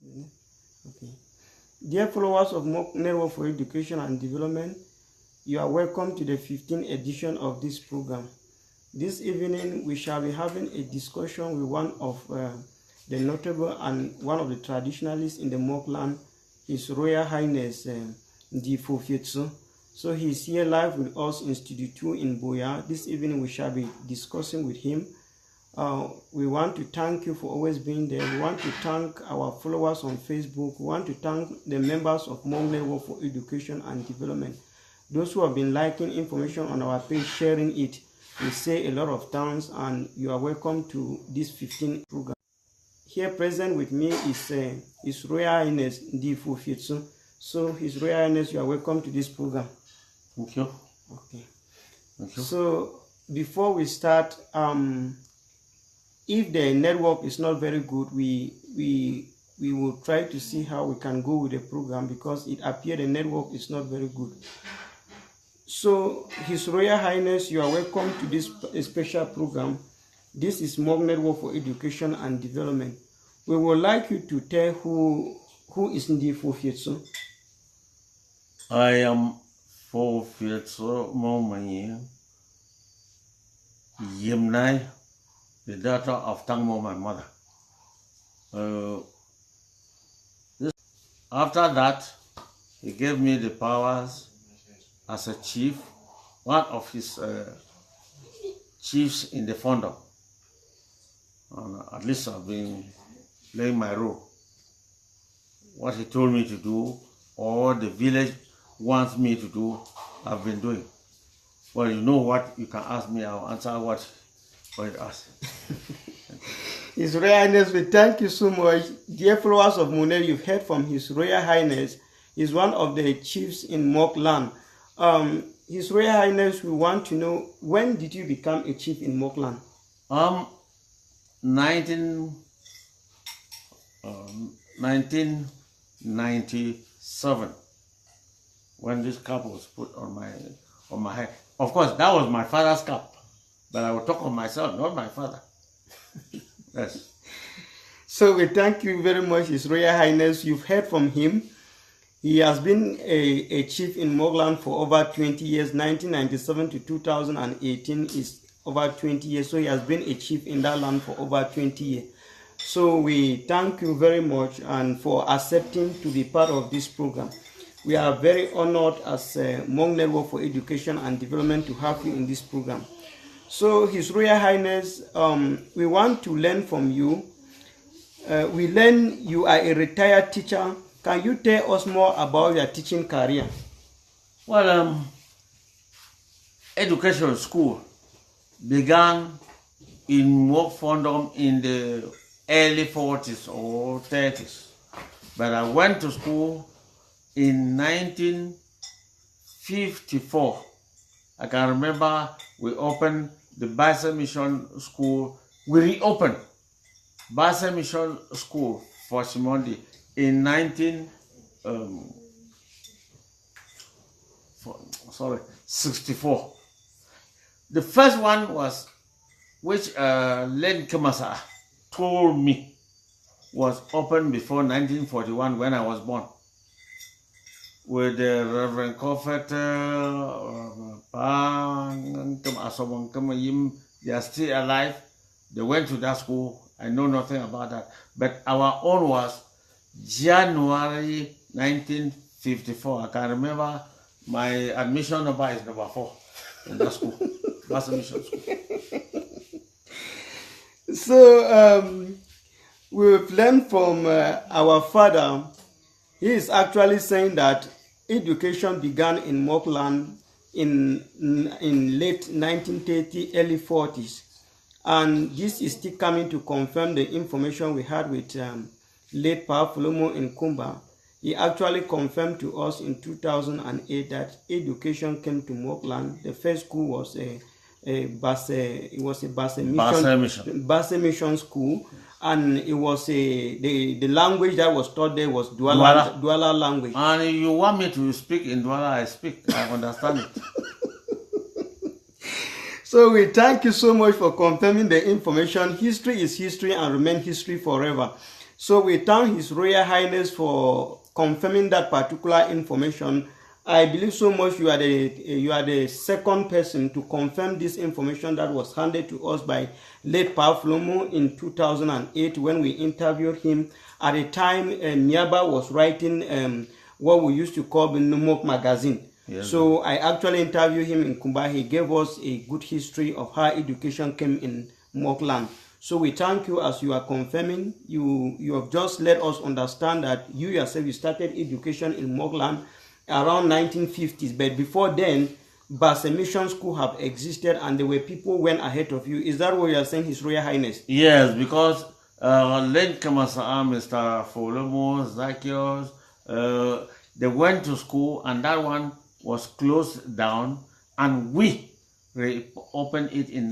Okay. Dear followers of MUNED Network for Education and Development, you are welcome to the 15th edition of this program. This evening, we shall be having a discussion with one of the notable and one of the traditionalists in the MUNED land, His Royal Highness Ndi Fofietso. So he is here live with us in Studio 2 in Boya. This evening, we shall be discussing with him. We want to thank you for always being there. We want to thank our followers on Facebook. We want to thank the members of MUNED Network for Education and Development. Those who have been liking information on our page, sharing it. We say a lot of thanks, and you are welcome to this 15th program. Here present with me is His Royal Highness Ndi Fofietso. So, His Royal Highness, you are welcome to this program. Thank you. Okay. Thank you. So, before we start, if the network is not very good, we will try to see how we can go with the program, because it appears the network is not very good. So, His Royal Highness, you are welcome to this special program. This is MUNED Network for Education and Development. We would like you to tell who is Ndi Fofietso. I am Fofietso Momani Yimnai, the daughter of Tangmo, my mother. After that, he gave me the powers as a chief, one of his chiefs in the founder. And at least I've been playing my role. What he told me to do, or the village wants me to do, I've been doing. Well, you know what, you can ask me, I'll answer what you ask. His Royal Highness, we thank you so much. Dear followers of MUNED, you've heard from His Royal Highness. He's one of the chiefs in MUNED land. His Royal Highness, we want to know, when did you become a chief in MUNED land? 1997, when this cap was put on my head. Of course, that was my father's cap, but I will talk of myself, not my father. Yes. So we thank you very much, His Royal Highness. You've heard from him. He has been a chief in MUNED land for over 20 years. 1997 to 2018 is over 20 years. So he has been a chief in that land for over 20 years. So we thank you very much and for accepting to be part of this program. We are very honored as MUNED Network for Education and Development to have you in this program. So His Royal Highness, we want to learn from you. We learn you are a retired teacher. Can you tell us more about your teaching career? Well, education school began in work fundum in the early 40s or 30s. But I went to school in 1954. I can remember we opened the Basa Mission School. We reopened Basa Mission School for Shimondi in 1964. The first one was, which Len Kamasa told me, was opened before 1941 when I was born, with the Reverend Coffet, they are still alive. They went to that school. I know nothing about that. But our own was January 1954. I can remember my admission number is number 4 in that school. That's a mission school. So we've learned from our father. He is actually saying that education began in MUNED land in late 1930, early 40s. And this is still coming to confirm the information we had with late Pa Fulomo in Kumba. He actually confirmed to us in 2008 that education came to MUNED land. The first school was a Basa Mission school, and it was the language that was taught there was Douala language. And you want me to speak in Douala, I speak. I understand it. So we thank you so much for confirming the information. History is history and remain history forever. So we thank His Royal Highness for confirming that particular information. I believe so much you are the second person to confirm this information that was handed to us by late Pa Flomo in 2008 when we interviewed him. At the time, Niaba was writing what we used to call the Numok magazine. Yes, so I actually interviewed him in Kumba. He gave us a good history of how education came in Mokland. So we thank you as you are confirming. You have just let us understand that you yourself, you started education in Mokland around 1950s. But before then, Basse Mission School have existed and there were people went ahead of you. Is that what you are saying, His Royal Highness? Yes, because late Kamasa, Mr. Folomo, Zacchaeus, they went to school and that one was closed down and we reopened it in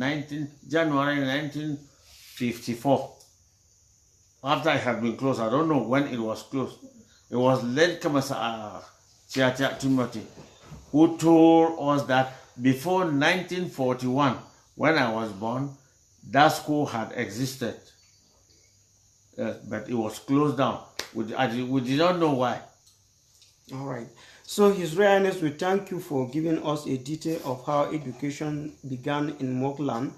January 1954. After it had been closed, I don't know when it was closed. It was late Kamasa Chia Timothy who told us that before 1941, when I was born, that school had existed. But it was closed down. We did not know why. All right. So, His Royal Highness, we thank you for giving us a detail of how education began in Mokland.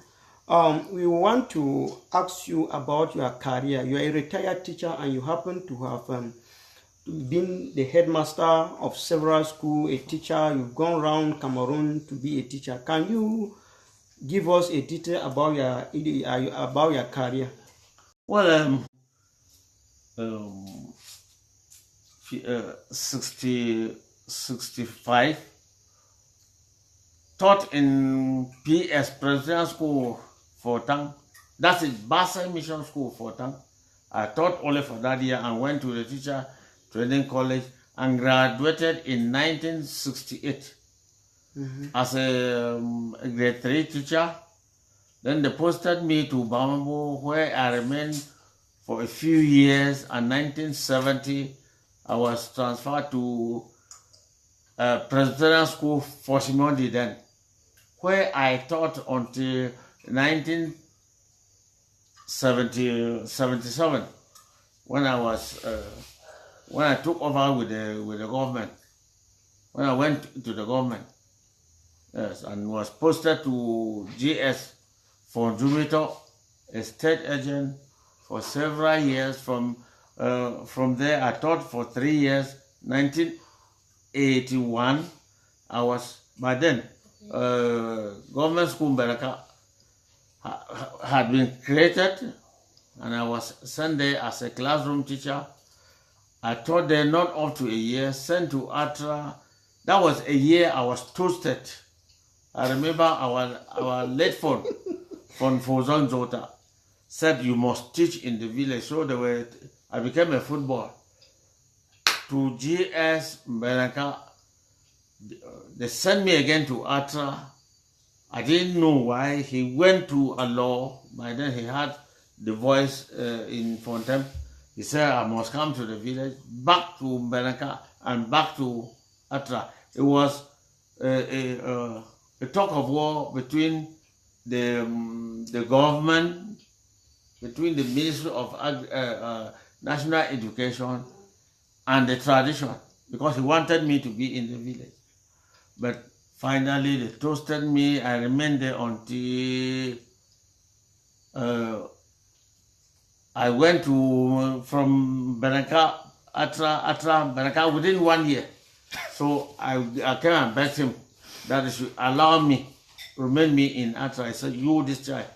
We want to ask you about your career. You are a retired teacher and you happen to have been the headmaster of several schools, a teacher. You've gone around Cameroon to be a teacher. Can you give us a detail about your career? Well, 65, taught in PS Presidential School for Tang. That's it, Basse Mission School for Tang. I taught only for that year and went to the teacher training college and graduated in 1968 as a grade 3 teacher. Then they posted me to Bamabo, where I remained for a few years. And 1970, I was transferred to Presidential School for Shimondi then, where I taught until 1977, when I took over with the government. When I went to the government, yes, and was posted to GS for Jumito, a state agent for several years. From there, I taught for 3 years. 1981, I was, by then, government school Beraka had been created, and I was sent there as a classroom teacher. I taught there not up to a year, sent to Atra. That was a year I was toasted. I remember our late phone from Fozon Zota said you must teach in the village. So I became a football. To GS Beraka, they sent me again to Atra. I didn't know why. He went to a law. By then he had the voice in Fontem. He said, I must come to the village, back to Beraka and back to Atra. It was a talk of war between the government, between the Ministry of National Education and the tradition, because he wanted me to be in the village. But finally, they toasted me. I remained there until I went from Beraka, Atra, Beraka within 1 year. So I came and begged him that he should allow me, remain me in Atra. I said, you, this child.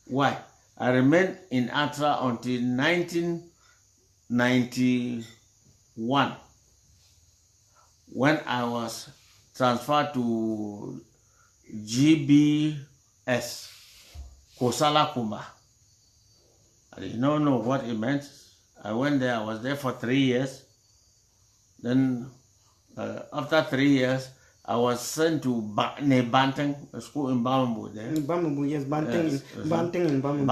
Why? I remained in Atra until 1991, when I was transferred to GBS, Kosala Kumba. I did not know what it meant. I went there, I was there for 3 years. Then after 3 years, I was sent to Banteng, a school in Bambu there. In Bambu, yes, Banteng, yes, Banteng in Bambu.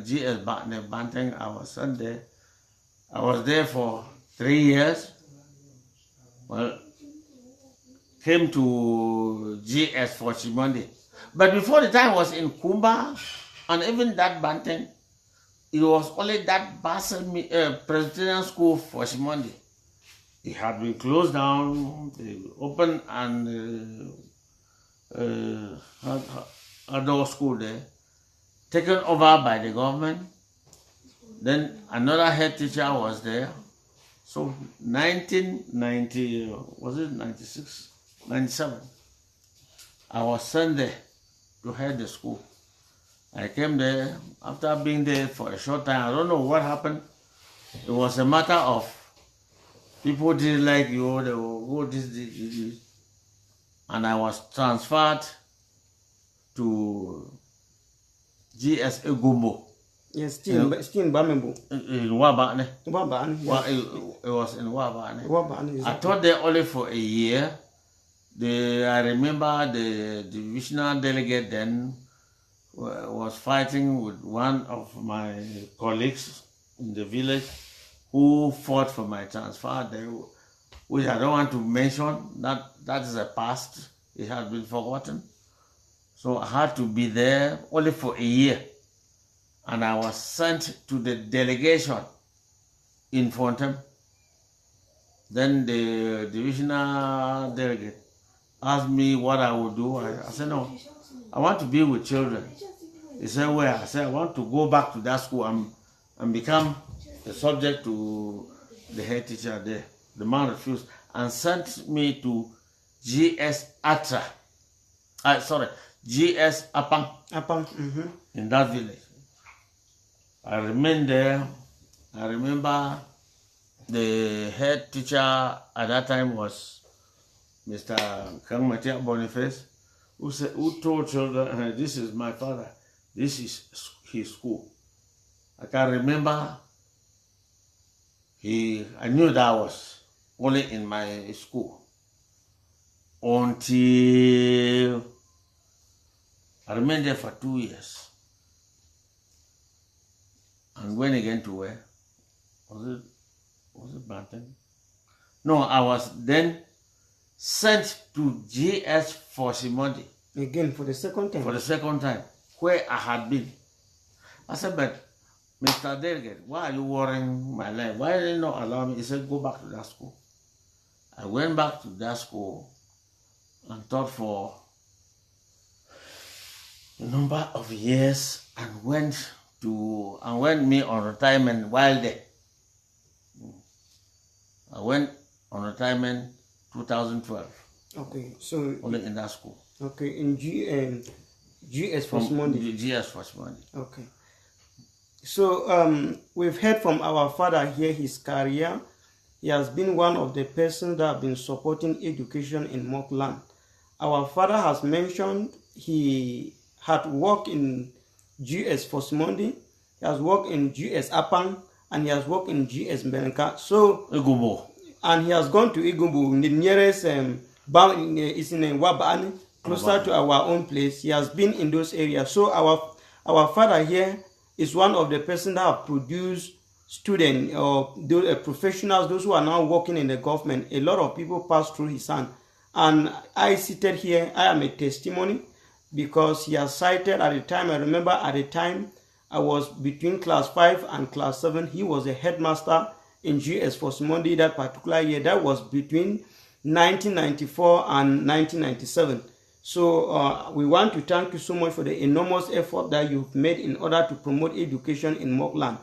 GS Banteng, I was sent there. I was there for 3 years. Well, came to GS for Shimondi. But before the time I was in Kumba, and even that Banteng, it was only that Presbyterian school for Shimondi. It had been closed down, they opened and adult school there, taken over by the government. Then another head teacher was there. So 1990, was it 96, 97? I was sent there to head the school. I came there, after being there for a short time, I don't know what happened. It was a matter of people didn't like you, they will go this. And I was transferred to GS Egumbo. Yes, still in Bamembo. In Wabane. Wabane, yes. It was in Wabane. Wabane, exactly. I taught there only for a year. I remember the divisional delegate then was fighting with one of my colleagues in the village who fought for my transfer there, which I don't want to mention. That is a past. It had been forgotten. So I had to be there only for a year. And I was sent to the delegation in Fontem. Then the divisional delegate asked me what I would do. I said, no, I want to be with children. He said, where? I said, I want to go back to that school and become a subject to the head teacher there. The man refused and sent me to GS Atra. GS Apang. In that village. I remained there. I remember the head teacher at that time was Mr. Kang Matia Boniface, who told children, this is my father, this is his school. I can remember I knew that was only in my school until I remained there for 2 years. And went again to where? Was it Banten? No, I was then sent to GS for Shimondi. Again, for the second time? For the second time, where I had been. I said, but Mr. Delegate, why are you worrying my life? Why did you not allow me? He said, go back to that school. I went back to that school and taught for a number of years and went me on retirement while there. I went on retirement 2012. Okay, so only in that school. Okay, in GS for Monday. GS for Monday. Okay. So we've heard from our father here his career. He has been one of the persons that have been supporting education in Mokland. Our father has mentioned he had worked in GS for Monday. He has worked in GS Apang, and he has worked in GS Benka. So Igumbo. And he has gone to Igumbo, the nearest is in Wabani, closer to our own place. He has been in those areas. So our father here is one of the persons that have produced students or professionals, those who are now working in the government. A lot of people pass through his hand. And I seated here, I am a testimony, because he has cited at the time, I remember at the time, I was between class 5 and class 7. He was a headmaster in GS for Monday that particular year. That was between 1994 and 1997. So we want to thank you so much for the enormous effort that you've made in order to promote education in Mokland.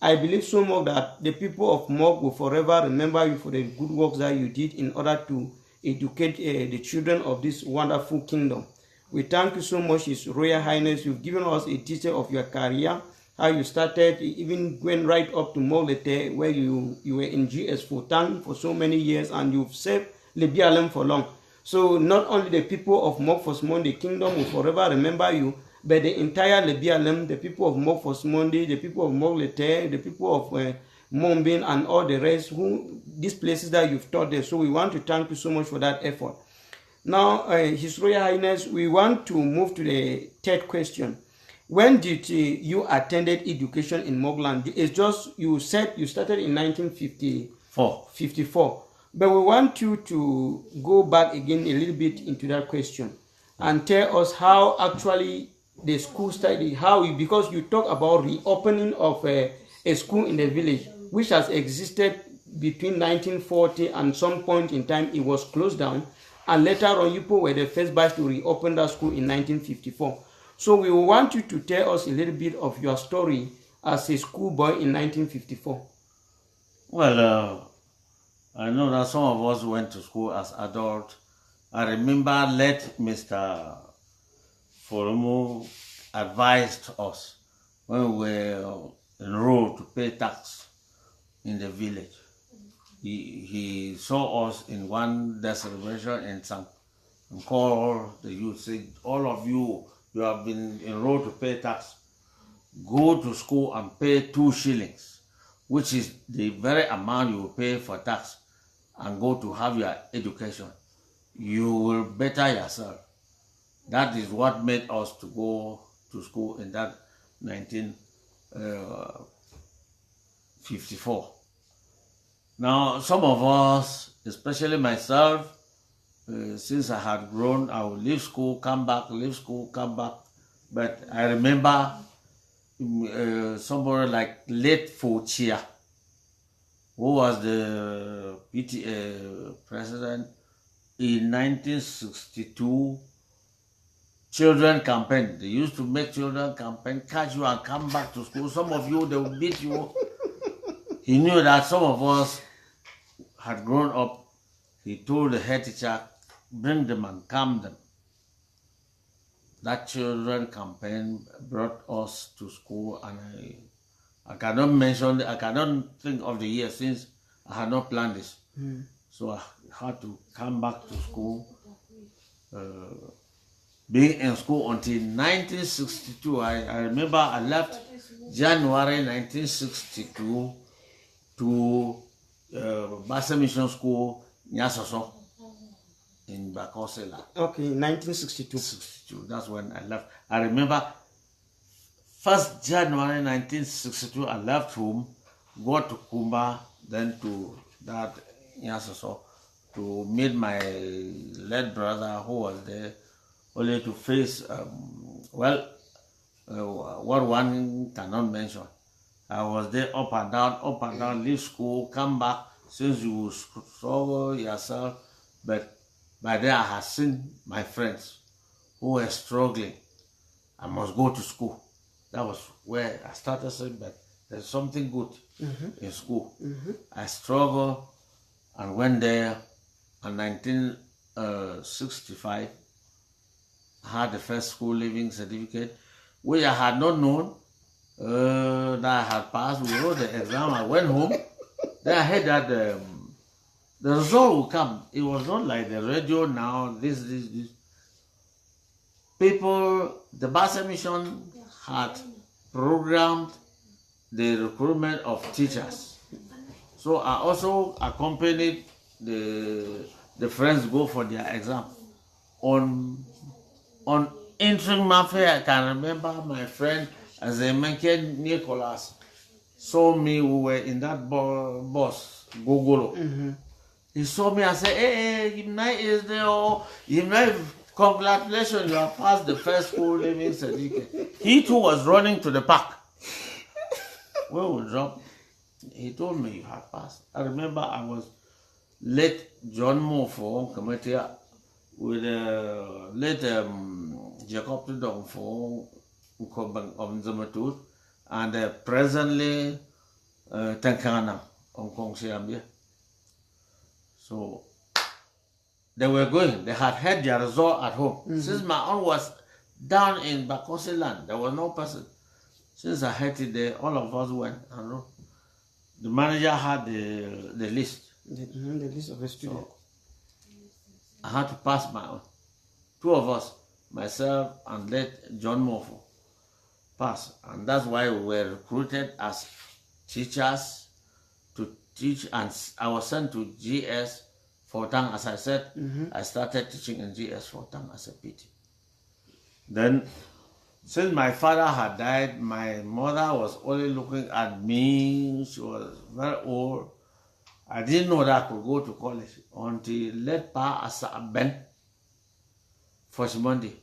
I believe so much that the people of Mok will forever remember you for the good work that you did in order to educate the children of this wonderful kingdom. We thank you so much, His Royal Highness. You've given us a teacher of your career, how you started, even went right up to Molete, where you were in GS Futan for so many years, and you've served Lebialem for long. So not only the people of Mok Fosmon, the kingdom will forever remember you, but the entire Lebialem, the people of Mok Fosmondi, the people of Molete, the people of Mombin, and all the rest, these places that you've taught there. So we want to thank you so much for that effort. Now, His Royal Highness, we want to move to the third question. When did you attended education in Mokland? It's just, you said you started in 1954. But we want you to go back again a little bit into that question and tell us how actually the school study, because you talk about reopening of a school in the village, which has existed between 1940 and some point in time it was closed down, and later on you were the first batch to reopen that school in 1954. So we want you to tell us a little bit of your story as a schoolboy in 1954. Well, I know that some of us went to school as adults. I remember late Mr. Foromo advised us when we were enrolled to pay tax in the village. He saw us in one day celebration in St. and called the youth, said, all of you, you have been enrolled to pay tax. Go to school and pay 2 shillings, which is the very amount you will pay for tax, and go to have your education. You will better yourself. That is what made us to go to school in that 1954. Now, some of us, especially myself, since I had grown, I would leave school, come back, leave school, come back. But I remember somebody like late Fofietso, who was the PTA president in 1962, children campaign. They used to make children campaign, catch you and come back to school. Some of you, they would beat you. He knew that some of us had grown up. He told the head teacher, bring them and calm them. That children campaign brought us to school, and I cannot think of the year since I had not planned this. So I had to come back to school. Being in school until 1962. I remember I left January 1962 to Basa Mission School, Nyasoso, in Bakosela. Okay, 1962. 62, that's when I left. I remember 1st January 1962, I left home, got to Kumba, then to that Nyasoso to meet my late brother who was there, only to face, what one cannot mention. I was there up and down, leave school, come back, since you struggle yourself. But by then I had seen my friends who were struggling. I must go to school. That was where I started saying, but there's something good in school. I struggled and went there in 1965. I had the first school leaving certificate, which I had not known that I had passed. We wrote the exam, I went home. Then I heard that the result will come. It was not like the radio now, this. People, the Basa Mission had programmed the recruitment of teachers. So I also accompanied the friends go for their exam. On entering Mafia, I can remember my friend as a mentioned Nicholas saw me. We were in that bus, Gogolo. He saw me and said, hey, Yimnai is there. Oh, Yimnai, congratulations, you have passed the first school leaving certificate. He too was running to the park. Where we dropped, he told me you had passed. I remember I was late John Moore for committee with late Jacob Tudong for of Zamatud, and presently Tankana on Kong Siambia. So they were going, they had had their result at home. Since my own was down in Bakose land, there was no person. Since I had it there, all of us went and wrote. The manager had the list. The list of the students. So I had to pass my own. 2 of us, myself and late John Mofo, passed. And that's why we were recruited as teachers to teach, and I was sent to GS Fortang. As I said, I started teaching in GS Fortang as a PT. Then, since my father had died, my mother was only looking at me. She was very old. I didn't know that I could go to college until late Pa Asa Ben for Monday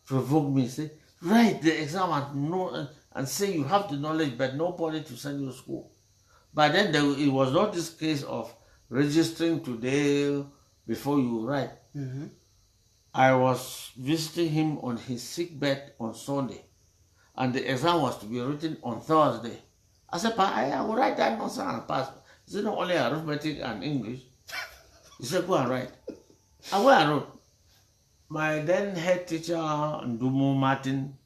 provoked me, say, write the exam and say you have the knowledge, but nobody to send you to school. But then it was not this case of registering today before you write. I was visiting him on his sick bed on Sunday, and the exam was to be written on Thursday. I said, I will write that nonsense and pass. He said, not only arithmetic and English. He said, go and write. I went and wrote. My then head teacher, Ndumo Martin,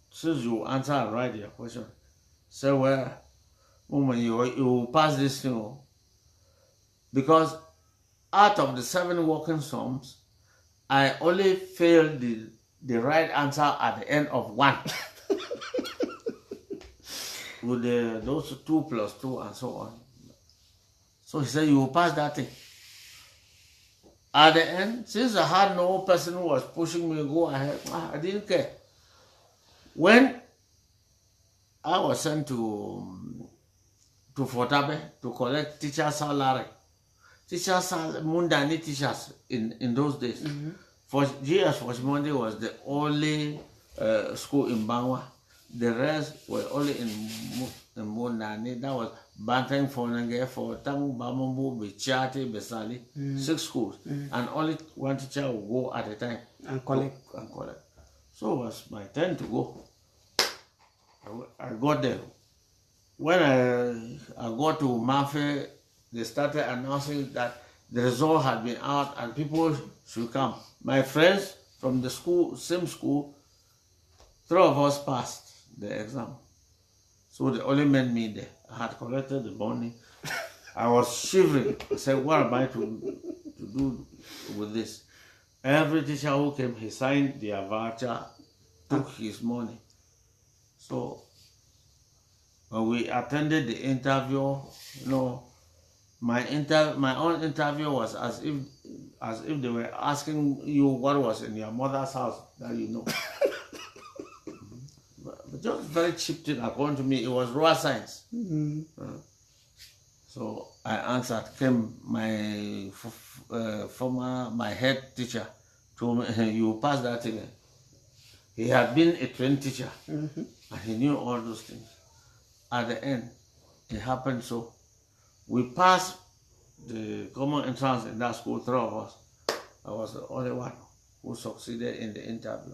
since you answer and write your question, said, well, woman, you will pass this thing. Because out of the 7 working sums, I only failed the right answer at the end of 1. With those 2 plus 2 and so on. So he said, you will pass that thing. At the end, since I had no person who was pushing me to go ahead, I didn't care. When I was sent to Fortabe to collect teacher salary, Mundani teachers in those days. For GS Monday was the only school in Bangwa. The rest were only in Mundani. That was Bantang Fonange, for Tang Bamambu, Bichati, Besali, 6 schools. And only 1 teacher would go at a time. And collect. So it was my turn to go. I got there. When I got to Mafe, they started announcing that the result had been out and people should come. My friends from the school, same school, 3 of us passed the exam. So they only made me there. I had collected the money. I was shivering. I said, what am I to do with this? Every teacher who came, he signed their voucher, took his money. So when we attended the interview, my own interview was as if they were asking you what was in your mother's house that you know. But just very cheap thing, according to me, it was raw science. So I answered. Came my my head teacher told me, you passed that thing. He had been a trained teacher, and he knew all those things. At the end, it happened so. We passed the common entrance in that school, 3 of us. I was the only one who succeeded in the interview.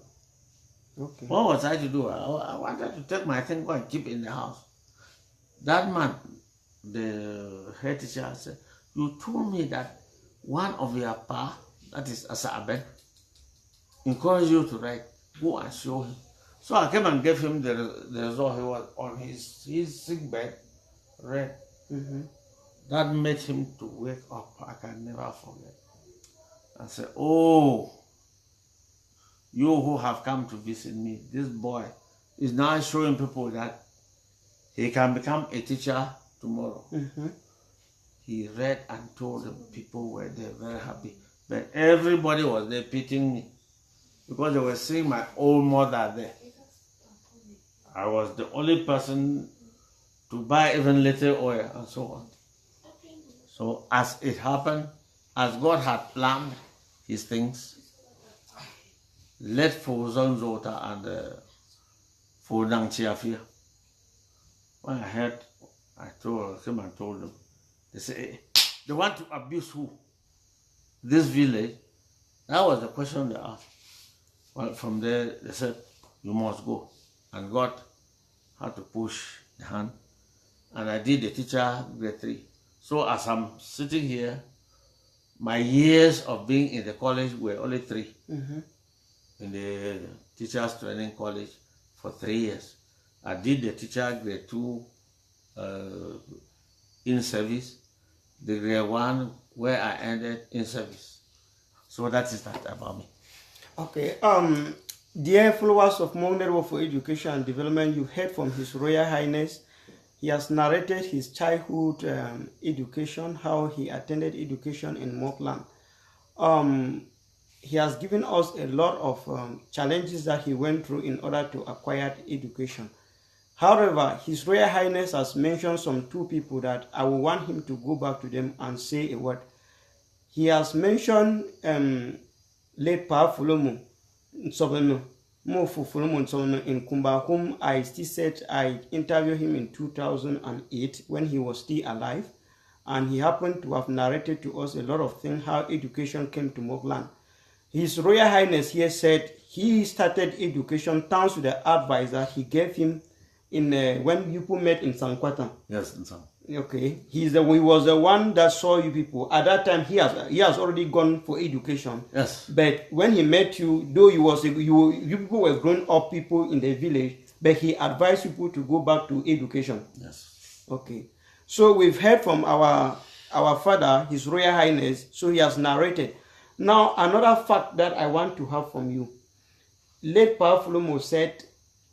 Okay. What was I to do? I wanted to take my thing and keep in the house. That man, the head teacher, said, you told me that one of your pa, that is Asaben, encouraged you to write. Go and show him. So I came and gave him the result. He was on his sick bed, read. That made him to wake up. I can never forget. I said, oh, you who have come to visit me, this boy is now showing people that he can become a teacher tomorrow. He read and told the people were there very happy. But everybody was there pitying me because they were seeing my old mother there. I was the only person to buy even little oil and so on. So as it happened, as God had planned his things, let Fozon Zota and Fodang Chiafia. When I heard, I came and told them. They said, hey, they want to abuse who? This village? That was the question they asked. Well, from there, they said, you must go. And God had to push the hand. And I did the teacher grade 3. So as I'm sitting here, my years of being in the college were only 3. In the teachers training college for 3 years. I did the teacher grade 2 in service, the grade 1 where I ended in service. So that is that about me. Okay. Dear followers of MUNED for Education and Development, you heard from His Royal Highness. He has narrated his childhood education, how he attended education in Mockland. He has given us a lot of challenges that he went through in order to acquire education. However, His Royal Highness has mentioned some 2 people that I will want him to go back to them and say a word. He has mentioned late Pa Fulomo Nsobeno. Mo Fufulumonsono in Kumba, whom I still said I interviewed him in 2008 when he was still alive, and he happened to have narrated to us a lot of things how education came to Mogland. His Royal Highness here said he started education thanks to the advisor he gave him in when you people met in Sankwata. Yes, in San. Okay, he was the one that saw you people. At that time, he has already gone for education. Yes. But when he met you, though you people were grown up people in the village, but he advised people to go back to education. Yes. Okay. So we've heard from our father, His Royal Highness. So he has narrated. Now another fact that I want to have from you. Late Pa Folomo said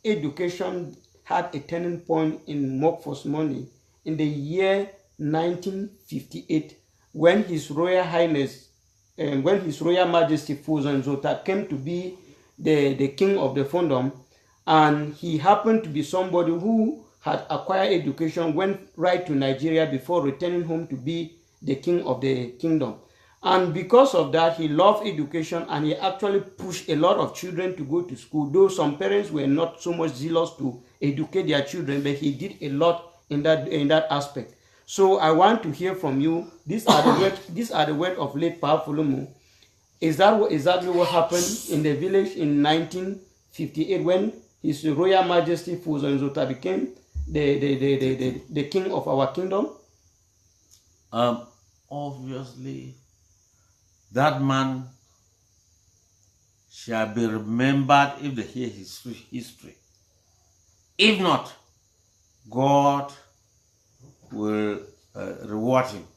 education had a turning point in Mokfos money in the year 1958 when His Royal Highness when His Royal Majesty Fuzan Zota came to be the king of the Fondom, and he happened to be somebody who had acquired education, went right to Nigeria before returning home to be the king of the kingdom. And because of that, he loved education, and he actually pushed a lot of children to go to school, though some parents were not so much zealous to educate their children, but he did a lot in that aspect. So I want to hear from you. These are the words of late Pa Folomo. Is that exactly what happened in the village in 1958 when His Royal Majesty Fuzan Zota became the king of our kingdom? Obviously, that man shall be remembered if they hear his history. If not, God will reward him.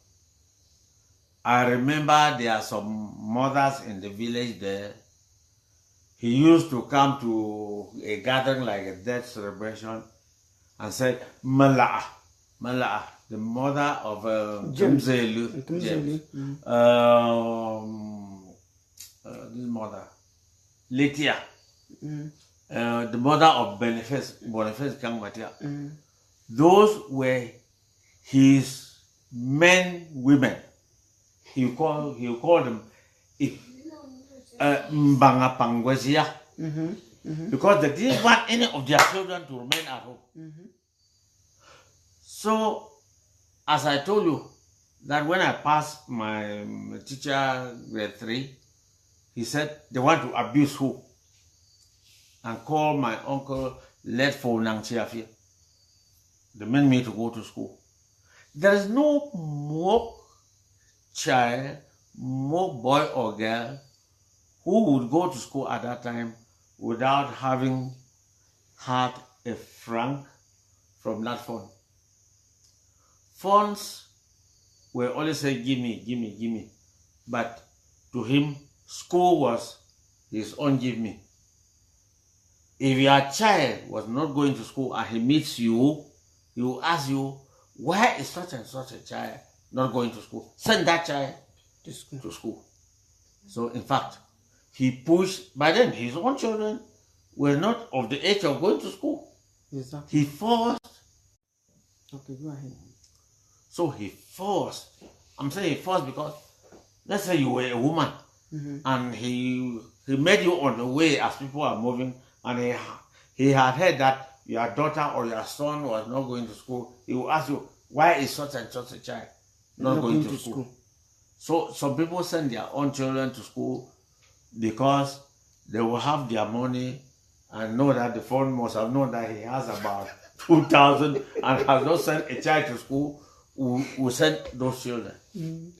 I remember there are some mothers in the village there. He used to come to a gathering like a death celebration and said, Mala'a, Mala'a, the mother of Tumzelu. This mother, Letia, the mother of Boniface Kangmatia. Those were his men, women. He called them Mbanga Pangwezia, because they didn't want any of their children to remain at home. So, as I told you, that when I passed my teacher grade 3, he said they want to abuse who? And call my uncle led for Nangchiafia. They meant me to go to school. There is no more child, more boy or girl who would go to school at that time without having had a franc from that fund. Funds were always saying, give me, give me, give me. But to him, school was his own give me. If your child was not going to school and he meets you, he will ask you, why is such and such a child not going to school? Send that child to school. So in fact, he pushed, by then his own children were not of the age of going to school. Exactly. He forced. Okay, go ahead. So he forced. I'm saying he forced because, let's say you were a woman, and he made you on the way as people are moving, and he had heard that your daughter or your son was not going to school. He will ask you, why is such and such a child not going to school? So some people send their own children to school because they will have their money and know that the phone must have known that he has about 2,000 and has not sent a child to school, who send those children.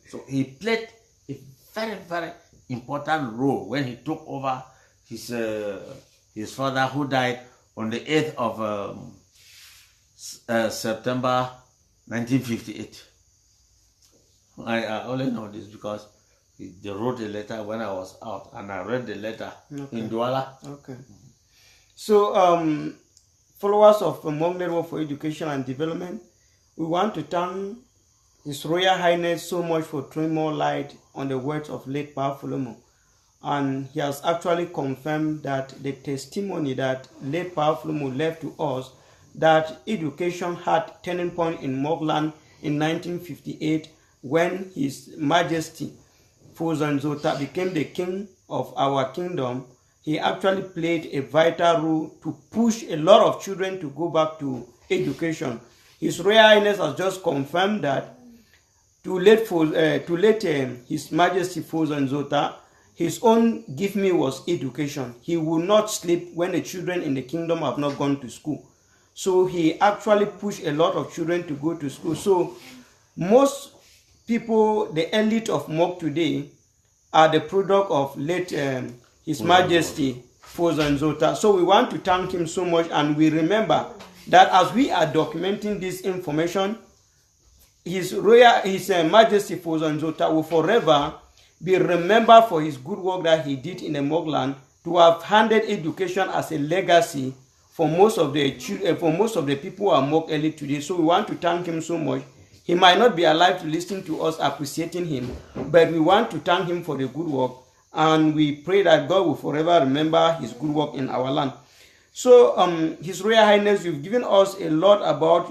So he played a very, very important role when he took over his father, who died on the 8th of September 1958. I only know this because they wrote a letter when I was out, and I read the letter in Douala. Okay. So, followers of MUNED Network for Education and Development, we want to thank His Royal Highness so much for throwing more light on the words of late Pa Folomo. And he has actually confirmed that the testimony that late Pa Folomo left to us, that education had turning point in Mogland in 1958 when His Majesty Fuzan Zota became the king of our kingdom, he actually played a vital role to push a lot of children to go back to education. His Royal Highness has just confirmed that to let His Majesty Fozo Nzota, his own give me was education. He will not sleep when the children in the kingdom have not gone to school. So he actually pushed a lot of children to go to school. So most people, the elite of Mok today, are the product of late His Majesty Fozo Nzota. So we want to thank him so much, and we remember that as we are documenting this information, His Majesty Fozo Nzota will forever be remembered for his good work that he did in the Mogland, to have handed education as a legacy for most of the people who are Mok elite today. So we want to thank him so much. He might not be alive to listen to us appreciating him, but we want to thank him for the good work, and we pray that God will forever remember his good work in our land. So, His Royal Highness, you've given us a lot about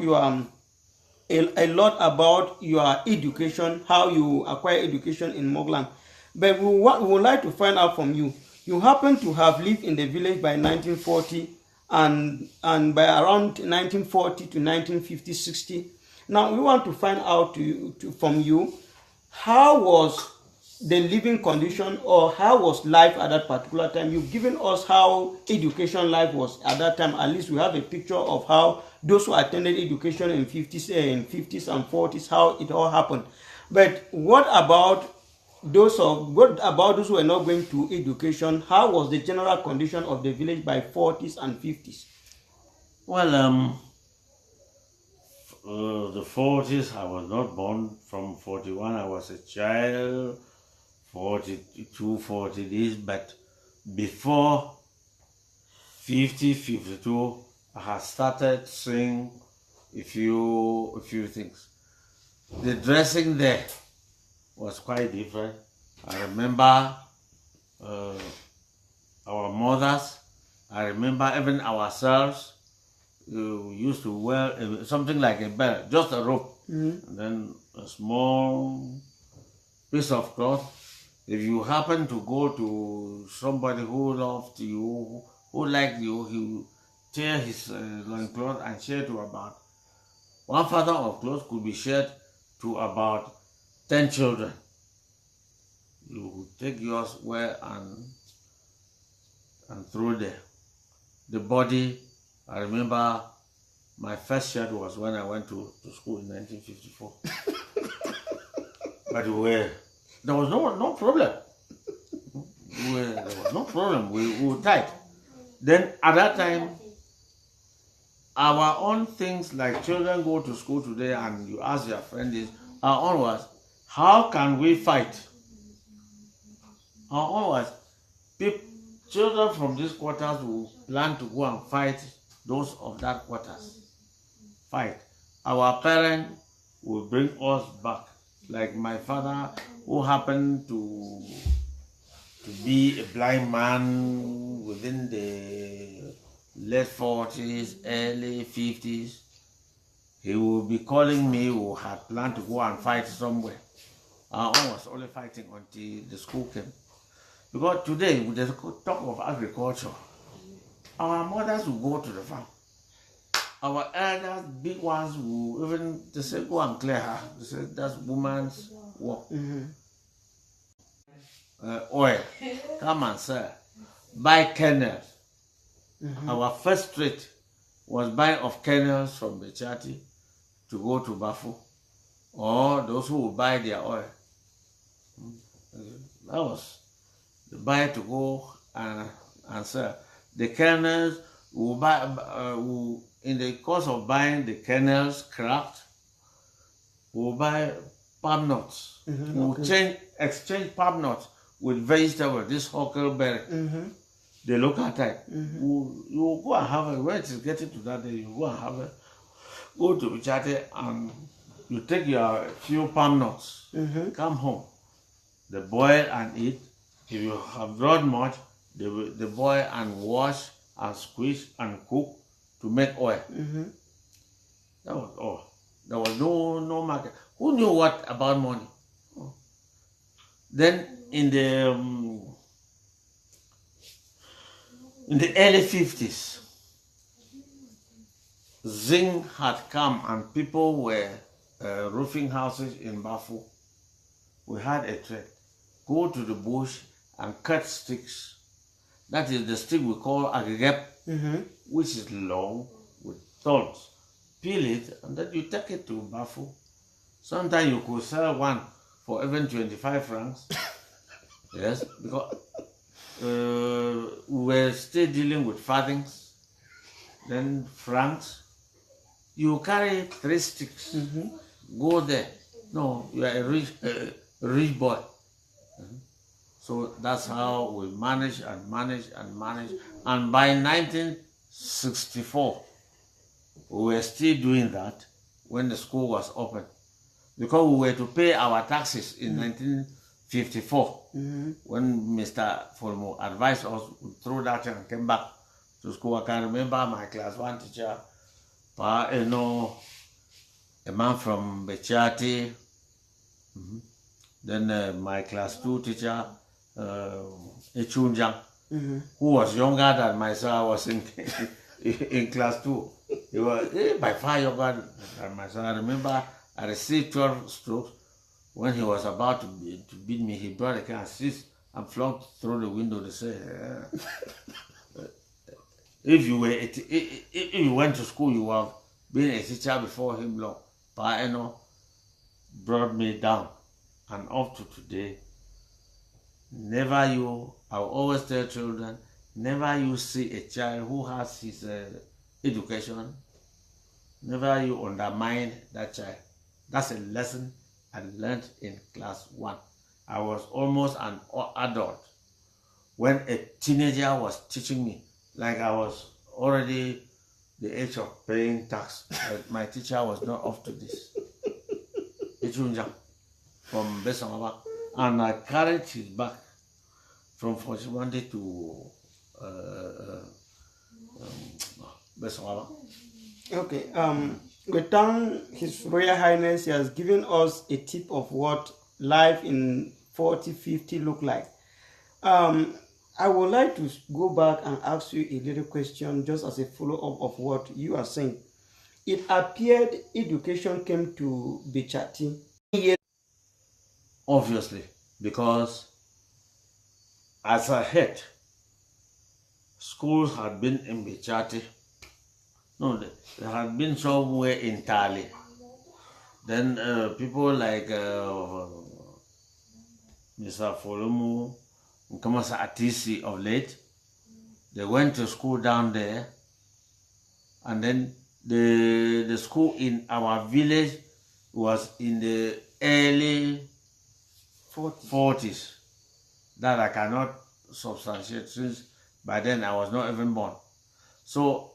your education, how you acquire education in Mogland. But we would like to find out from you. You happen to have lived in the village by 1940 and by around 1940 to 1950, 60. Now we want to find out from you, how was the living condition, or how was life at that particular time? You've given us how education life was at that time. At least we have a picture of how those who attended education in 50s and 40s, how it all happened. But what about those who were not going to education? How was the general condition of the village by 40s and 50s? Well, the 40s, I was not born. From 41, I was a child. 42, 40 days, but before 50, 52, I had started seeing a few things. The dressing there was quite different. I remember our mothers. I remember even ourselves. We used to wear something like a belt, just a rope, and then a small piece of cloth. If you happen to go to somebody who loved you, who liked you, he will tear his loincloth and share to about one father of clothes could be shared to about 10 children. You take yours, wear and throw there. The body, I remember my first shirt was when I went to school in 1954. But there was no problem. There was no problem. We were tight. Then at that time, our own things, like children go to school today and you ask your friend this, our own was, how can we fight? Our own was, children from these quarters will plan to go and fight those of that quarters. Fight. Our parents will bring us back. Like my father, who happened to be a blind man within the late 40s, early 50s, he will be calling me, who had planned to go and fight somewhere. Our own was only fighting until the school came. Because today, with the talk of agriculture, our mothers will go to the farm. Our elders, big ones, will even, they say, go and clear her. They say, that's woman's work. Oil, come and sell. Buy kernels. Our first trade was buying of kernels from Bechati to go to Bafu, or those who will buy their oil. That was the buy to go and sell. The kernels will buy, in the course of buying the kernels cracked, we'll buy palm nuts. We'll exchange palm nuts with vegetables, this huckleberry, the local type. You will go and have it, when it is getting to that day, you go and have it, go to Bichate and you take your few palm nuts, come home, they boil and eat. If you have brought much, they boil and wash and squeeze and cook to make oil. That was all. There was no market. Who knew what about money? Then in the In the early 50s, zinc had come and people were roofing houses in Bafu. We had a trade. Go to the bush and cut sticks. That is the stick we call agagep, which is long with thorns. Peel it and then you take it to Bafu. Sometimes you could sell one for even 25 francs. Yes, because we were still dealing with farthings, then francs. You carry 3 sticks, go there. No, you are a rich boy. So that's how we manage and manage and manage. And by 1964, we were still doing that when the school was open. Because we were to pay our taxes in 1954, when Mr. Folmo advised us to throw that and came back to school. I can remember my class 1 teacher, Pa Eno, a man from Bechati, then my class 2 teacher, Echunjang, who was younger than myself. I was in class 2. He was by far younger than myself. I remember I received 12 strokes. When he was about to beat me, he brought a can and flung through the window to say, if you went to school, you would have been a teacher before him long. Pa Eno brought me down. And up to today, I will always tell children, never you see a child who has his education, never you undermine that child. That's a lesson I learned in class 1. I was almost an adult when a teenager was teaching me, like I was already the age of paying tax. But my teacher was not up to this. From Besangaba, and I carried his bag from Foshiwande to Besangaba. Okay, we thank His Royal Highness. He has given us a tip of what life in 4050 look like. I would like to go back and ask you a little question just as a follow-up of what you are saying. It appeared education came to Bechati. Obviously, because as a head, schools had been in Bechati. No, they had been somewhere in Tali. Then people like Mr. Folomu, Nkamasa Atisi of late, they went to school down there. And then the school in our village was in the early 40s. That I cannot substantiate since by then I was not even born. So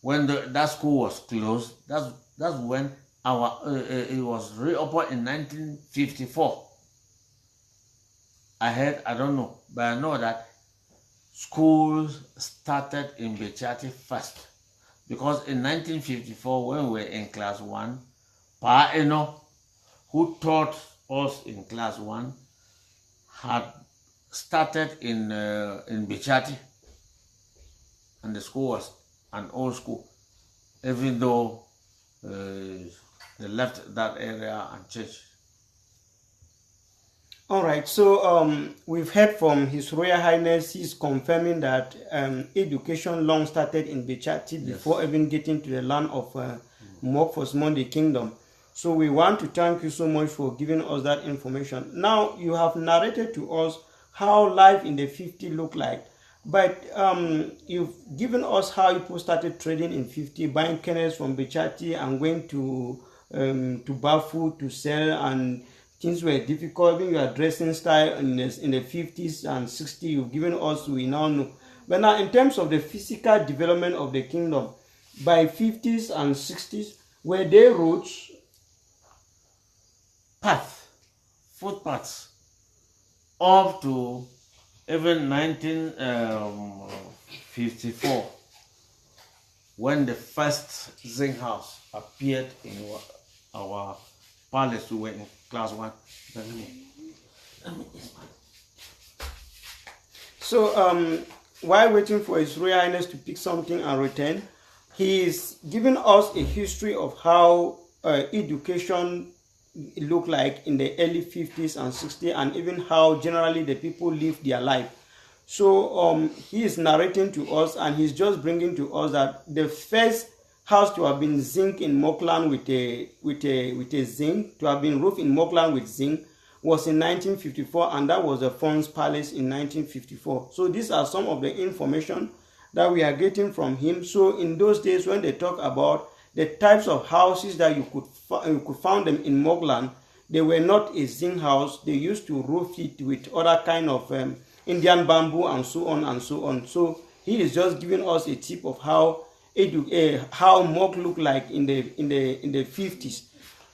when that school was closed, that's when it was reopened in 1954. I don't know, but I know that schools started in Bechati first. Because in 1954, when we were in class 1, Pa Eno, who taught us in class 1, had started in Bechati, and the school was an old school, even though they left that area and changed. All right, so we've heard from His Royal Highness. He's confirming that education long started in Bechati before even getting to the land of Mokfosmonde Kingdom. So we want to thank you so much for giving us that information. Now, you have narrated to us how life in the 50s looked like, but you've given us how people started trading in 50, buying kennels from Bechati and went to Bafu to sell, and things were difficult. Even your dressing style in the 50s and 60s, you've given us, we now know. But now, in terms of the physical development of the kingdom, by 50s and 60s, were there roads? Footpaths, up to even 1954, when the first zinc house appeared in our palace. We were in class 1. So while waiting for His Royal Highness to pick something and return, he is giving us a history of how education looked like in the early 50s and 60s, and even how generally the people lived their life. So he is narrating to us, and he's just bringing to us that the first house to have been zinc in Mockland with a zinc, to have been roofed in Mockland with zinc, was in 1954, and that was the Fawn's Palace in 1954. So these are some of the information that we are getting from him. So in those days, when they talk about the types of houses that you could find them in Mockland, they were not a zinc house. They used to roof it with other kind of Indian bamboo and so on and so on. So he is just giving us a tip of how Mock looked like in the 50s.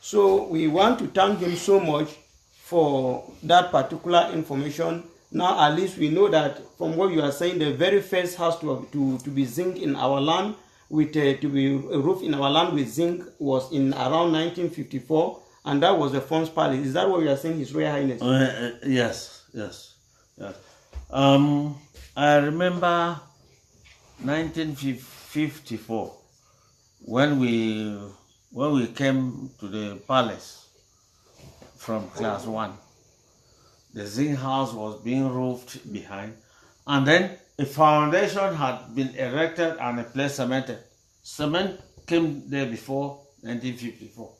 So we want to thank him so much for that particular information. Now at least we know that from what you are saying, the very first house to be zinc in our land, with to be roofed in our land with zinc, was in around 1954, and that was the Fawn's Palace. Is that what you are saying, His Royal Highness? Yes. I remember 1954 when we came to the palace from class 1. The zinc house was being roofed behind, and then a foundation had been erected and a place cemented. Cement came there before 1954.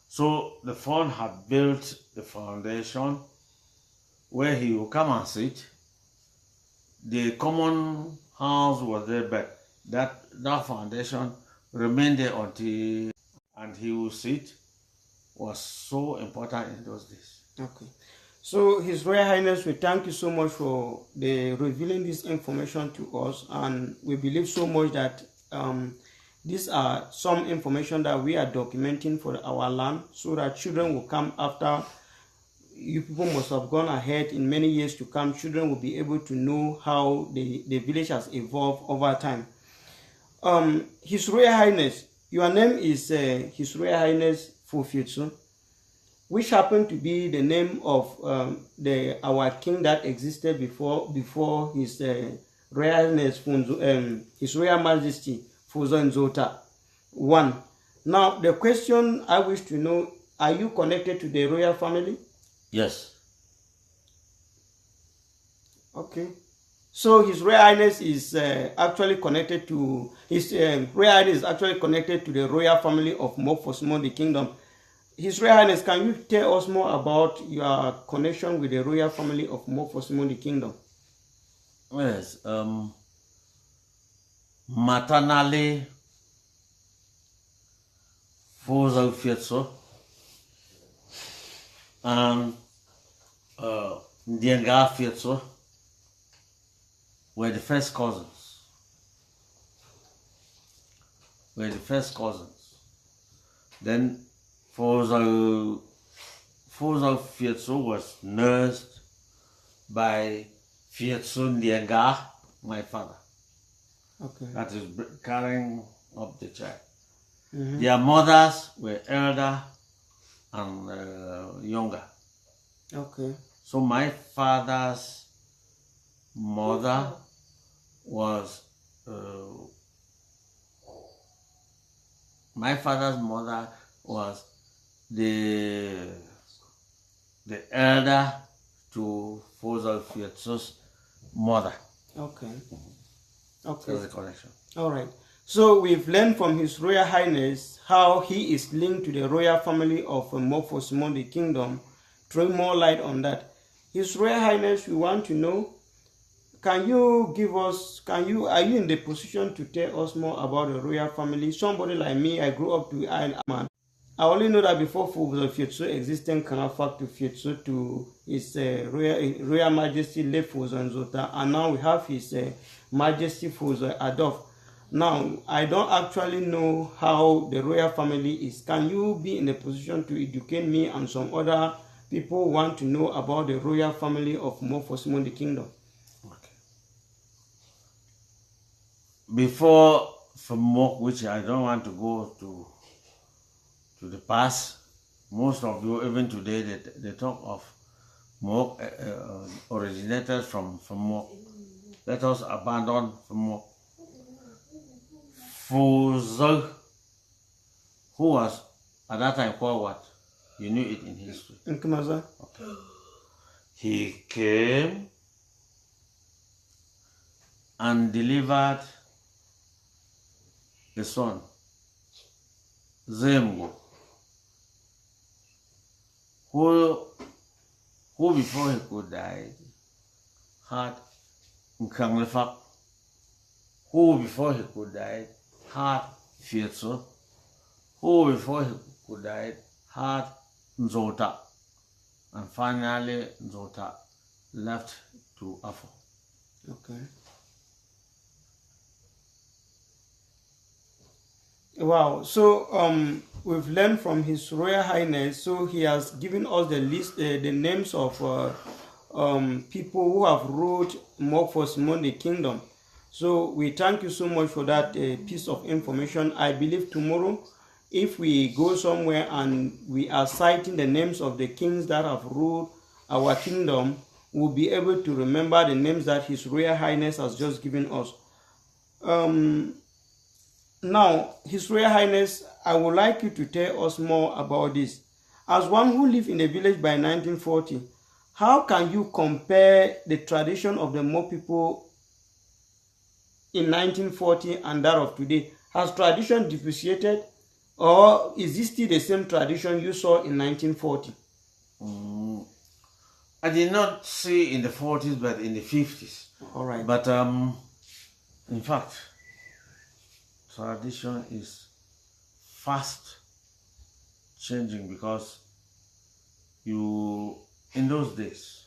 So the Fawn had built the foundation where he would come and sit. The common house was there, but that foundation remained there until, and he would sit, was so important in those days. Okay. So His Royal Highness, we thank you so much for revealing this information to us, and we believe so much that these are some information that we are documenting for our land, so that children will come after. You people must have gone ahead in many years to come. Children will be able to know how the village has evolved over time. His Royal Highness, your name is His Royal Highness Fofietso, which happened to be the name of our king that existed before His Royal Highness His Royal Majesty Fuzo Nzota 1. Now the question I wish to know: are you connected to the royal family? Yes. Okay. So His Royal Highness is actually connected to Royal Highness is actually connected to the royal family of Mokfosimondi Kingdom. His Royal Highness, can you tell us more about your connection with the royal family of Mokfosimondi Kingdom? Yes. Maternally, Fuzo Fietso and Ndi Fietso were the first cousins. Then Fuzo Fietso was nursed by Fietso Ndi, my father. Okay. That is carrying up the child. Mm-hmm. Their mothers were elder and younger. Okay. So my father's mother was the elder to Fuzo Fietso's mother. Okay. Okay. That's the connection. All right. So we've learned from His Royal Highness how he is linked to the royal family of Mokfosimondi Kingdom. Throw more light on that. His Royal Highness, we want to know, are you in the position to tell us more about the royal family? Somebody like me, I grew up to Iron Man. I only know that before Fuzo Fietso existed, Kanafak to Fietso to His Royal Majesty Le Fuzo Nzota, and now we have His Majesty Fuzo Adolf. Now, I don't actually know how the royal family is. Can you be in a position to educate me and some other people who want to know about the royal family of Mokfosimondi Kingdom? Okay. Before from Mok, which I don't want to go to the past, most of you, even today, they talk of Mok originated from Mok. let us abandon Mo. Fuzog, who was at that time called what? You knew it in history. Nkmaza. Okay. He came and delivered the son, Zemgo, who before he could die had Nkanglefak, who before he could die had Fietso, who before he could die had Nzota, and finally Nzota left to Afo. Okay. Wow. So we've learned from His Royal Highness. So he has given us the list, the names of people who have ruled Mokfos Kingdom. So we thank you so much for that piece of information. I believe tomorrow, if we go somewhere and we are citing the names of the kings that have ruled our kingdom, we'll be able to remember the names that His Royal Highness has just given us. Now, His Royal Highness, I would like you to tell us more about this. As one who lived in the village by 1940, how can you compare the tradition of the Mo people in 1940 and that of today? Has tradition depreciated, or is this still the same tradition you saw in 1940? I did not see in the 40s, but in the 50s. All right. But in fact, tradition is fast changing, because in those days,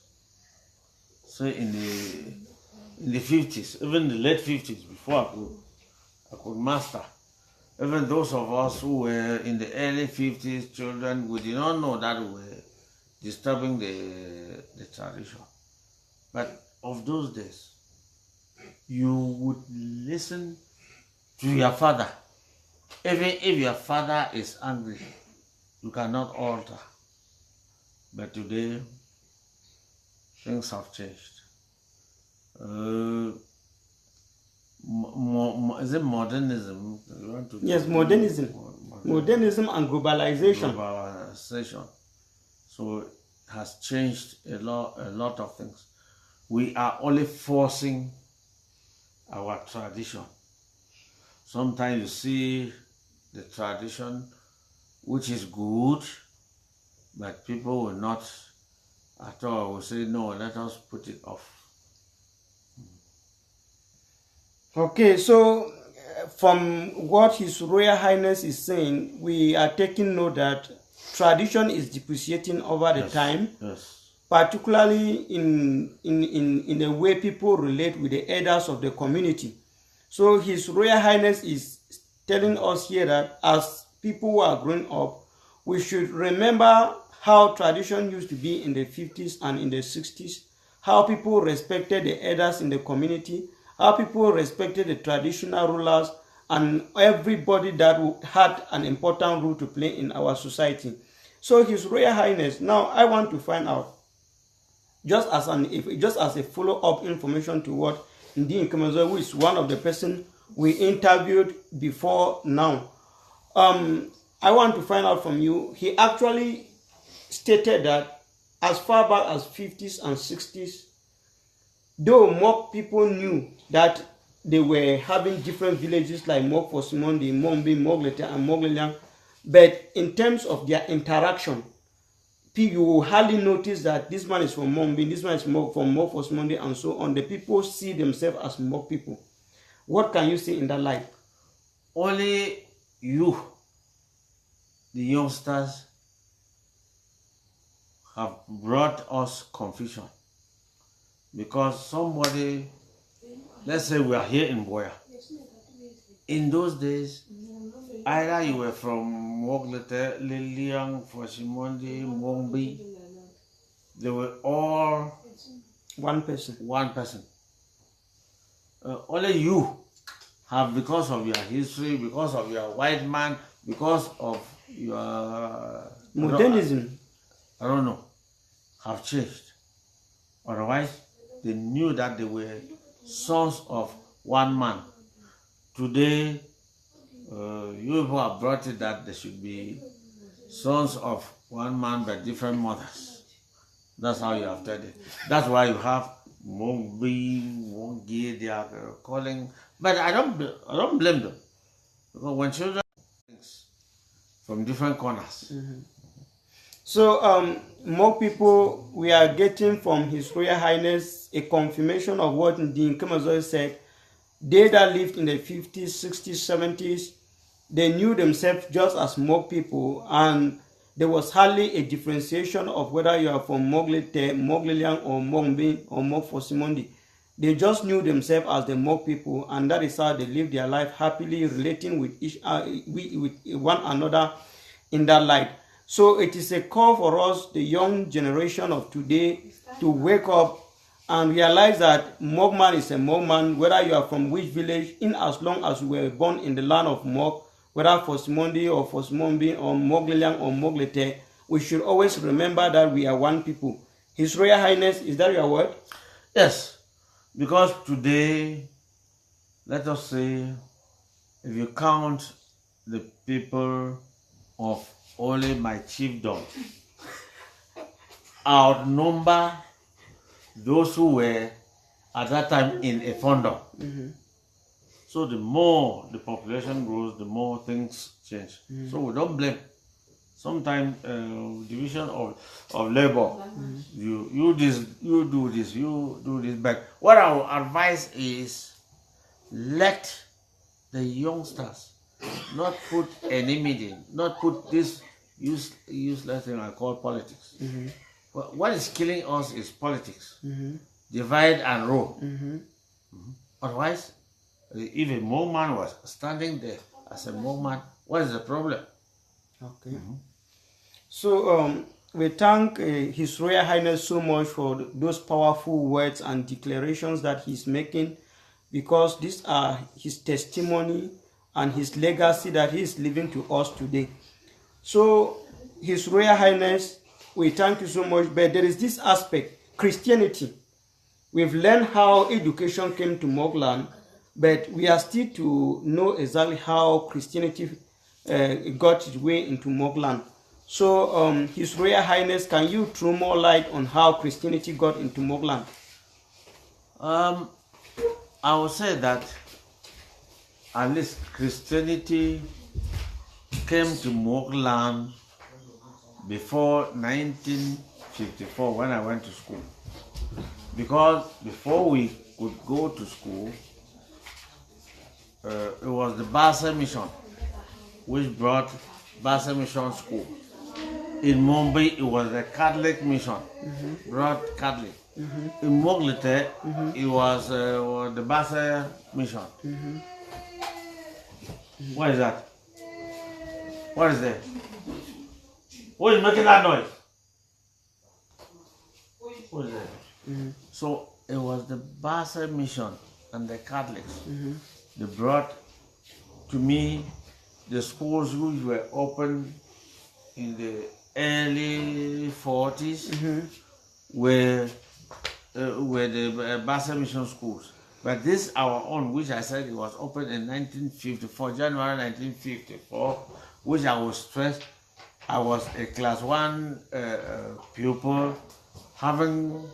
say in the 50s, even the late 50s, before I could master, even those of us who were in the early 50s, children, we did not know that we were disturbing the tradition. But of those days, you would listen to your father. Even if your father is angry, you cannot alter. But today, things have changed. Is it modernism? Yes, modernism. Modernism and globalization. Globalization. So it has changed a lot of things. We are only forcing our tradition. Sometimes you see the tradition, which is good, but people will not at all will say, no, let us put it off. Okay, so from what His Royal Highness is saying, we are taking note that tradition is depreciating over the time, yes, particularly in the way people relate with the elders of the community. So His Royal Highness is telling us here that as people who are growing up, we should remember how tradition used to be in the 50s and in the 60s, how people respected the elders in the community, how people respected the traditional rulers, and everybody that had an important role to play in our society. So His Royal Highness, now I want to find out, just as a follow-up information to what Ndi Fofietso, who is one of the person we interviewed before now. I want to find out from you, he actually stated that as far back as 50s and 60s, though more people knew that they were having different villages like Mokfos Mondi, Mombi, Moglete, and Mogleliang, but in terms of their interaction, you will hardly notice that this man is from Mombi, this man is from Mokfos Mondi, and so on. The people see themselves as Mok people. What can you say in that light? Only you, the youngsters, have brought us confusion. Because somebody, let's say we are here in Boya. In those days, either you were from Moglete, Liliang, Fosimondi, Mombi, they were all one person. Only you have, because of your history, because of your white man, because of your modernism, I don't know, have changed. Otherwise, they knew that they were sons of one man. Today, you people have brought it that there should be sons of one man but different mothers. That's how you have told it. That's why you have Mongi, they are calling. But I don't blame them, because when children things from different corners. So, more people, we are getting from His Royal Highness a confirmation of what Ndi Fofietso said. They that lived in the 50s, 60s, 70s, they knew themselves just as Mok people, and there was hardly a differentiation of whether you are from Moglete, Mogleliang, or Mongbe, or Mok Fosimondi. They just knew themselves as the Mok people, and that is how they lived their life happily, relating with with one another in that light. So it is a call for us, the young generation of today, to wake up and realize that Mogman is a Mogman, whether you are from which village, in as long as you were born in the land of Mok, whether Fosimondi or Fosimombi or Mogleliang or Moglete, we should always remember that we are one people. His Royal Highness, is that your word? Yes, because today, let us say, if you count the people of only my chiefdom, outnumber those who were at that time in a fondom. So the more the population grows, the more things change. So we don't blame. Sometimes division of labor, you do this, you do this. But what I would advise is, let the youngsters not put enmity, not put this useless thing I call politics. What is killing us is politics. Divide and rule. Otherwise, if a Mogman was standing there as a Mogman, what is the problem? Okay. So we thank His Royal Highness so much for those powerful words and declarations that he's making, because these are his testimony and his legacy that he is leaving to us today. So, His Royal Highness, we thank you so much, but there is this aspect, Christianity. We've learned how education came to Mogland, but we are still to know exactly how Christianity got its way into Mogland. So, His Royal Highness, can you throw more light on how Christianity got into Mogland? I would say that at least Christianity came to Mogland before 1954 when I went to school. Because before we could go to school, it was the Basa Mission which brought Basa Mission School. In Mumbai, it was the Catholic Mission, brought Catholic. In Moglete, it was the Basa Mission. What is that? What is that? Who is making that noise? Who is that? So it was the Basa Mission and the Catholics. They brought to me the schools which were open in the early 40s were the Basa Mission schools. But this our own, which I said it was opened in 1954, January 1954, which I was stressed. I was a class 1 pupil, having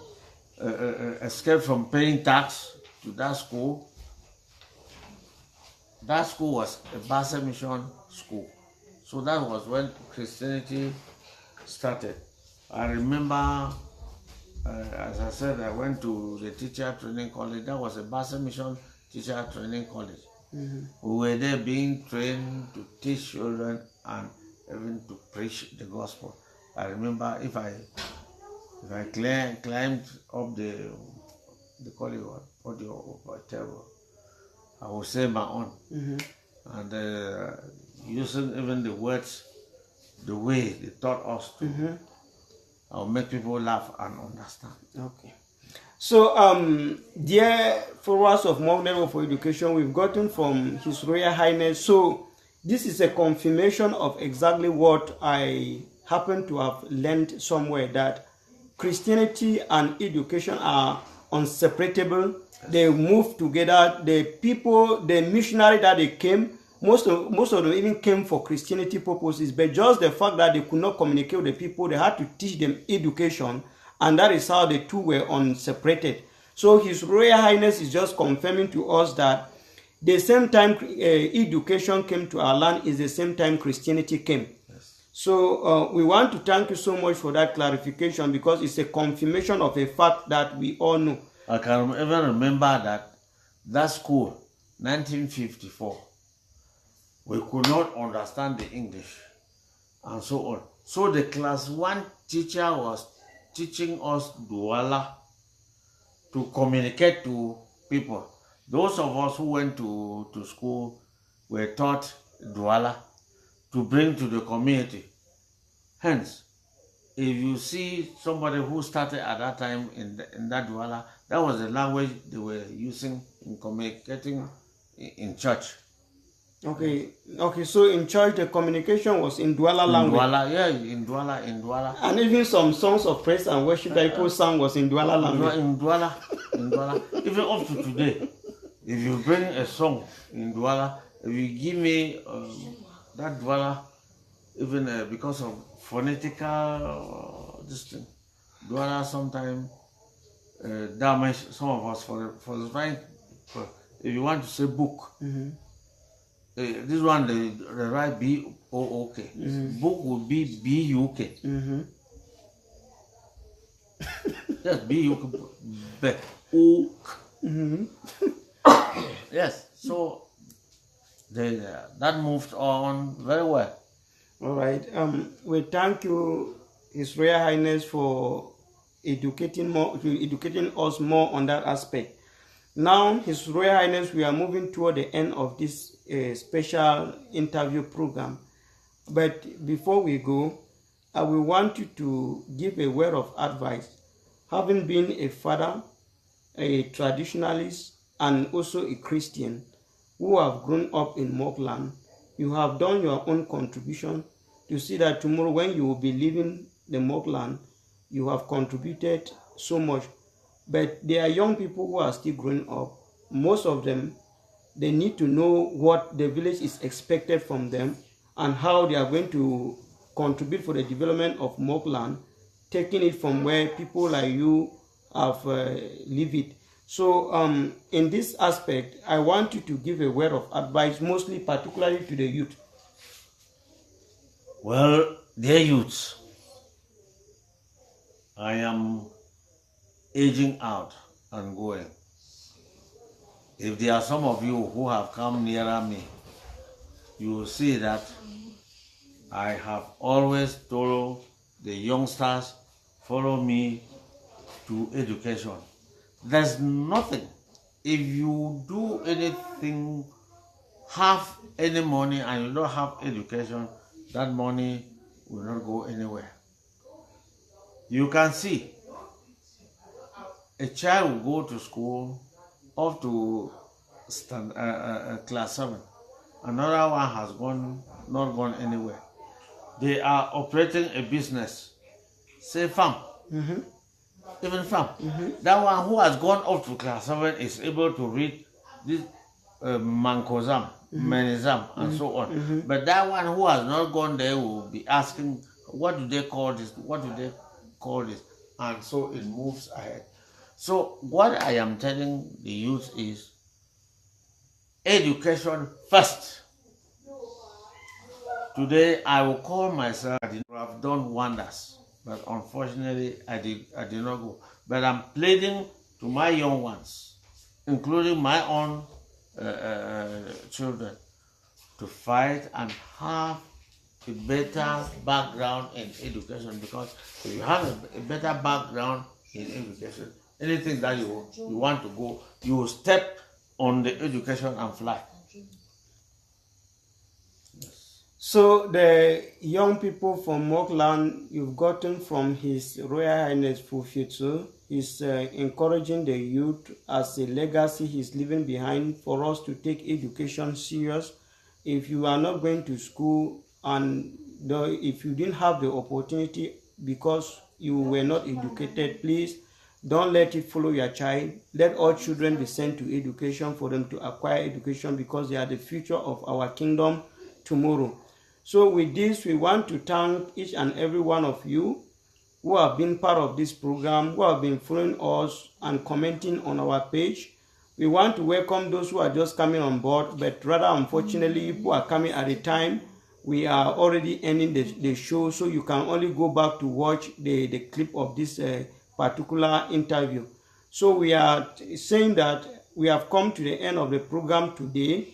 escaped from paying tax to that school. That school was a Basa Mission school. So that was when Christianity started. I remember, as I said, I went to the teacher training college. That was a Basa Mission teacher training college. We were there being trained to teach children and even to preach the gospel. I remember if I climbed up the call it audio table, I would say my own. And using even the words, the way they taught us to, I'll make people laugh and understand. Okay. So, dear followers of MUNED for Education, we've gotten from His Royal Highness. So, this is a confirmation of exactly what I happen to have learned somewhere, that Christianity and education are inseparable, They moved together. The people, the missionary that they came, most of them even came for Christianity purposes, but just the fact that they could not communicate with the people, they had to teach them education, and that is how the two were unseparated. So His Royal Highness is just confirming to us that the same time education came to our land is the same time Christianity came. Yes. So we want to thank you so much for that clarification, because it's a confirmation of a fact that we all know. I can even remember that school, 1954, we could not understand the English and so on. So the class 1 teacher was teaching us Douala to communicate to people. Those of us who went to school were taught Douala to bring to the community. Hence, if you see somebody who started at that time in that Douala, that was the language they were using in communicating in church. Okay, so in church the communication was in Douala language. In Douala. And even some songs of praise and worship that people sang was in Douala language. In Douala. Even up to today, if you bring a song in Douala, if you give me that Douala, even because of phonetical this thing, Douala sometimes damage some of us for the right. If you want to say book. This one they write B-O-O-K. Book would be B-U-K. Yes, B-U-K. Yes, so that moved on very well. All right. We thank you, His Royal Highness, for educating us more on that aspect. Now, His Royal Highness, we are moving toward the end of this special interview program. But before we go, I will want you to give a word of advice. Having been a father, a traditionalist, and also a Christian who have grown up in Mockland, you have done your own contribution to see that tomorrow when you will be leaving the Mockland, you have contributed so much. But there are young people who are still growing up. Most of them, they need to know what the village is expected from them and how they are going to contribute for the development of Mockland, taking it from where people like you have lived it. So in this aspect, I want you to give a word of advice, mostly particularly to the youth. Well, dear youths, I am aging out and going. If there are some of you who have come nearer me, you will see that I have always told the youngsters, follow me to education. There's nothing. If you do anything, have any money and you don't have education, that money will not go anywhere. You can see a child will go to school up to class 7. Another one has not gone anywhere. They are operating a business, say farm, even farm. That one who has gone up to class 7 is able to read this Mankozam, Menizam, and so on. But that one who has not gone there will be asking, what do they call this? What do they call this? And so it moves ahead. So what I am telling the youth is education first. Today I will call myself, I have done wonders, but unfortunately I did not go. But I'm pleading to my young ones, including my own children, to fight and have a better background in education, because if you have a better background in education, anything that you want to go, you will step on the education and fly. Yes. So the young people from Mockland, you've gotten from His Royal Highness Fofietso, is encouraging the youth as a legacy he's leaving behind for us to take education serious. If you are not going to school and if you didn't have the opportunity because you were not educated, please Don't let it follow your child. Let all children be sent to education for them to acquire education, because they are the future of our kingdom tomorrow. So with this, we want to thank each and every one of you who have been part of this program, who have been following us and commenting on our page. We want to welcome those who are just coming on board, but rather unfortunately, who are coming at a time we are already ending the show, so you can only go back to watch the clip of this particular interview. So we are saying that we have come to the end of the program today,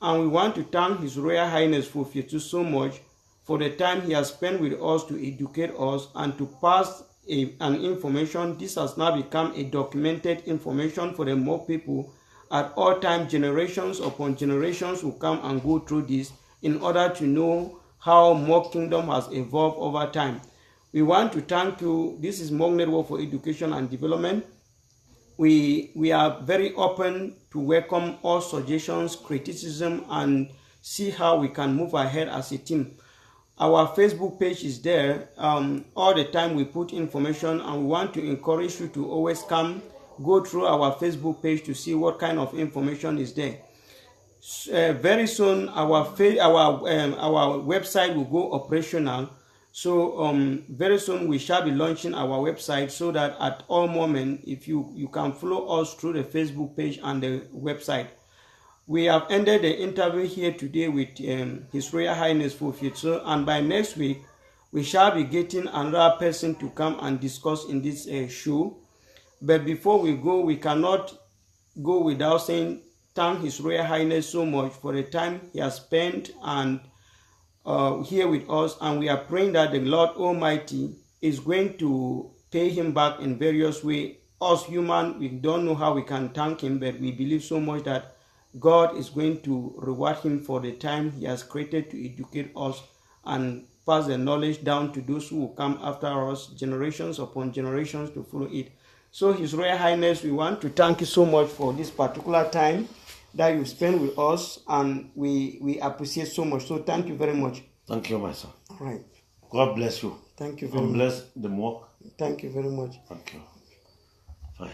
and we want to thank His Royal Highness Fofietso so much for the time he has spent with us to educate us and to pass an information. This has now become a documented information for the more people. At all times, generations upon generations will come and go through this in order to know how More Kingdom has evolved over time. We want to thank you. This is More Network for Education and Development. We are very open to welcome all suggestions, criticism, and see how we can move ahead as a team. Our Facebook page is there. All the time we put information, and we want to encourage you to always come, go through our Facebook page to see what kind of information is there. Very soon our website will go operational. So very soon we shall be launching our website, so that at all moments, if you can follow us through the Facebook page and the website. We have ended the interview here today with His Royal Highness Fofietso, and by next week we shall be getting another person to come and discuss in this show. But before we go, we cannot go without saying thank His Royal Highness so much for the time he has spent and here with us, and we are praying that the Lord Almighty is going to pay him back in various ways. Us human, we don't know how we can thank him, but we believe so much that God is going to reward him for the time he has created to educate us and pass the knowledge down to those who will come after us, generations upon generations, to follow it. So His Royal Highness, we want to thank you so much for this particular time that you spend with us, and we appreciate so much. So thank you very much. Thank you, my son. All right. God bless you. Thank you very much. God bless the work. Thank you very much. Thank you. Fine.